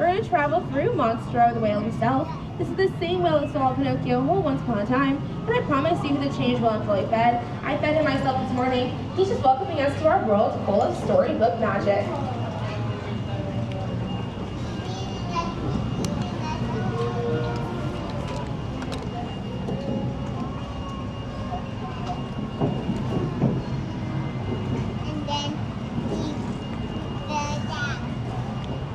We're going to travel through Monstro, the whale himself. This is the same whale that swallowed Pinocchio whole once upon a time, and I promise you the change will I'm fully fed. I fed him myself this morning. He's just welcoming us to our world full of storybook magic.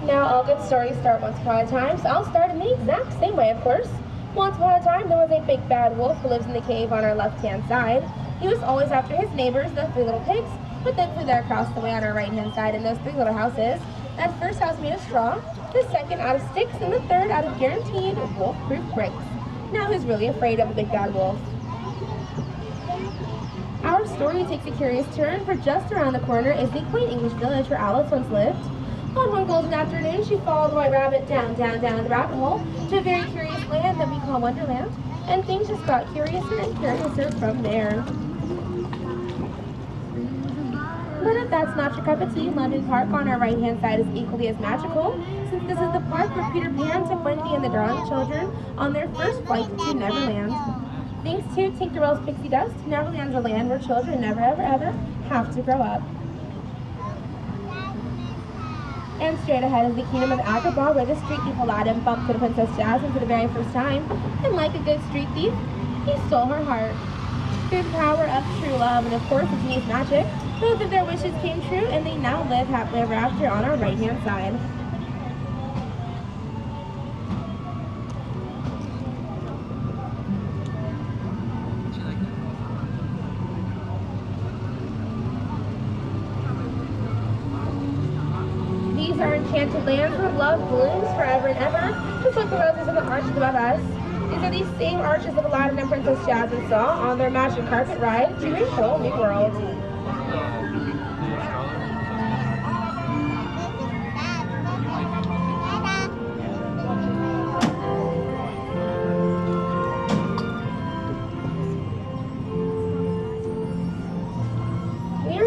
Now, all good stories start once upon a time, so I'll start in the exact same way, of course. Once upon a time, there was a big bad wolf who lives in the cave on our left-hand side. He was always after his neighbors, the three little pigs, but then flew there across the way on our right-hand side in those three little houses. That first house made of straw, the second out of sticks, and the third out of guaranteed wolf-proof bricks. Now, who's really afraid of a big bad wolf? Our story takes a curious turn, for just around the corner is the quaint English village where Alice once lived. On one golden afternoon, she followed the White Rabbit down the rabbit hole to a very curious land that we call Wonderland, and things just got curiouser and curiouser from there. But if that's not your cup of tea, London Park on our right-hand side is equally as magical, since this is the park where Peter Pan took Wendy and the Darling Children on their first flight to Neverland. Thanks to Tinkerbell's pixie dust, Neverland's a land where children never ever ever have to grow up. And straight ahead is the kingdom of Agrabah, where the street thief Aladdin bumped into Princess Jasmine for the very first time, and like a good street thief, he stole her heart. Through the power of true love and of course the genie's magic, both of their wishes came true, and they now live happily ever after on our right-hand side. These are enchanted lands where love blooms forever and ever, just like the roses in the arches above us. These are these same arches that Aladdin and Princess Jasmine saw on their magic carpet ride to a whole new world.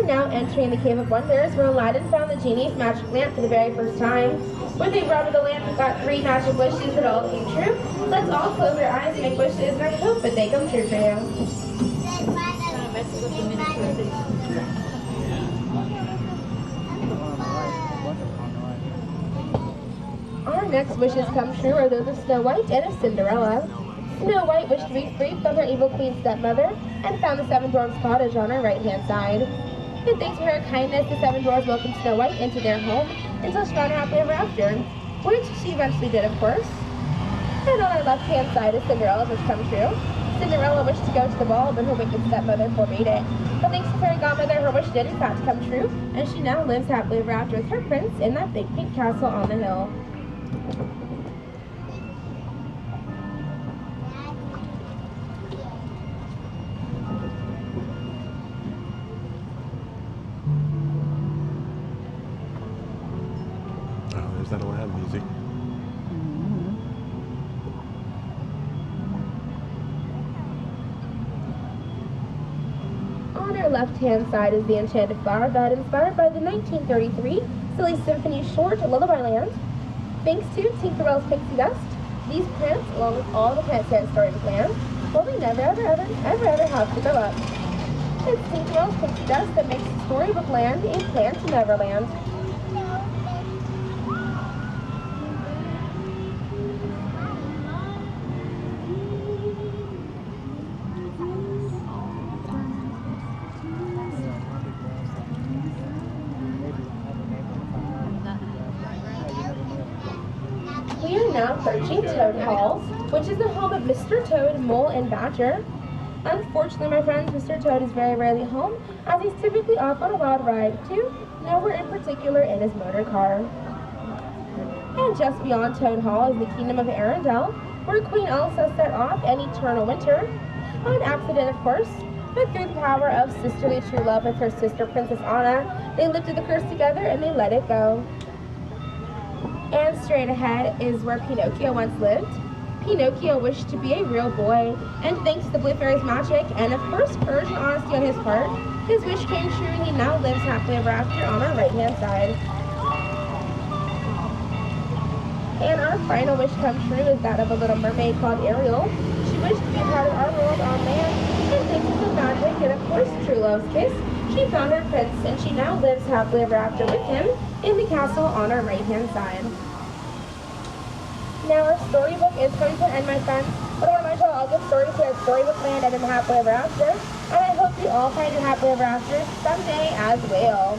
Now entering the Cave of Wonders, where Aladdin found the genie's magic lamp for the very first time. When they brought her the lamp, we got 3 magic wishes that all came true. Let's all close our eyes and make wishes, and I hope that they come true for you. Our next wishes come true are those of Snow White and of Cinderella. Snow White wished to be free from her evil queen stepmother and found the 7 Dwarfs' cottage on her right-hand side. And thanks to her kindness, the 7 dwarfs welcomed Snow White into their home until she found her happily ever after, which she eventually did, of course. And on our left-hand side is Cinderella's wish come true. Cinderella wished to go to the ball, but her wicked stepmother forbade it. But thanks to Fairy Godmother, her wish did in fact come true, and she now lives happily ever after with her prince in that big pink castle on the hill. That Aladdin music. On our left-hand side is the Enchanted Flower Bed, inspired by the 1933 Silly Symphony short Lullaby Land. Thanks to Tinkerbell's pixie dust, these plants, along with all the plants in Storybook Land, will they never ever have to grow up. It's Tinkerbell's pixie dust that makes Storybook Land a plant Neverland. We are now approaching Toad Halls, which is the home of Mr. Toad, Mole, and Badger. Unfortunately, my friends, Mr. Toad is very rarely home, as he's typically off on a wild ride to nowhere in particular in his motor car. And just beyond Toad Hall is the Kingdom of Arendelle, where Queen Elsa set off an eternal winter. On accident, of course, but through the power of sisterly true love with her sister Princess Anna, they lifted the curse together and they let it go. And straight ahead is where Pinocchio once lived. Pinocchio wished to be a real boy, and thanks to the Blue Fairy's magic and of course courage and honesty on his part, his wish came true and he now lives happily ever after on our right-hand side. Our final wish come true is that of a little mermaid called Ariel. She wished to be part of our world on land, and thanks to magic and of course true love's kiss, she found her prince, and she now lives happily ever after with him in the castle on our right-hand side. Now our storybook is coming to an end, my friends, but I want to tell all the stories here at Storybook Land and in Happily Ever After, and I hope you all find your happily ever after someday as well.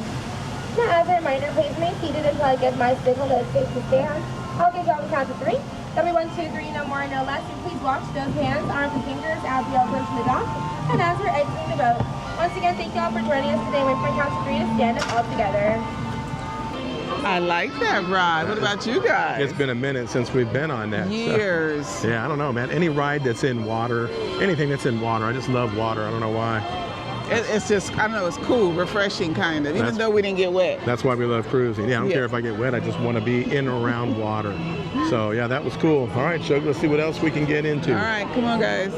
Now, as a reminder, please remain seated until I give my signal that it's safe to stand. I'll give y'all the count of 3. That'll be 1, 2, 3, no more, no less. And please watch those hands, arms, and fingers as we all approach the dock and as we're exiting the boat. Once again, thank y'all for joining us today. Wait for my count of 3 to stand up all together. I like that ride. What about you guys? It's been a minute since we've been on that. Years. So, yeah, I don't know, man. Any ride that's in water, anything that's in water, I just love water. I don't know why. It's just, I don't know, it's cool, refreshing kind of, even though we didn't get wet. That's why we love cruising. Yeah, I don't care if I get wet. I just want to be in and around water. So, yeah, that was cool. All right, Sugar, let's see what else we can get into. All right, come on, guys.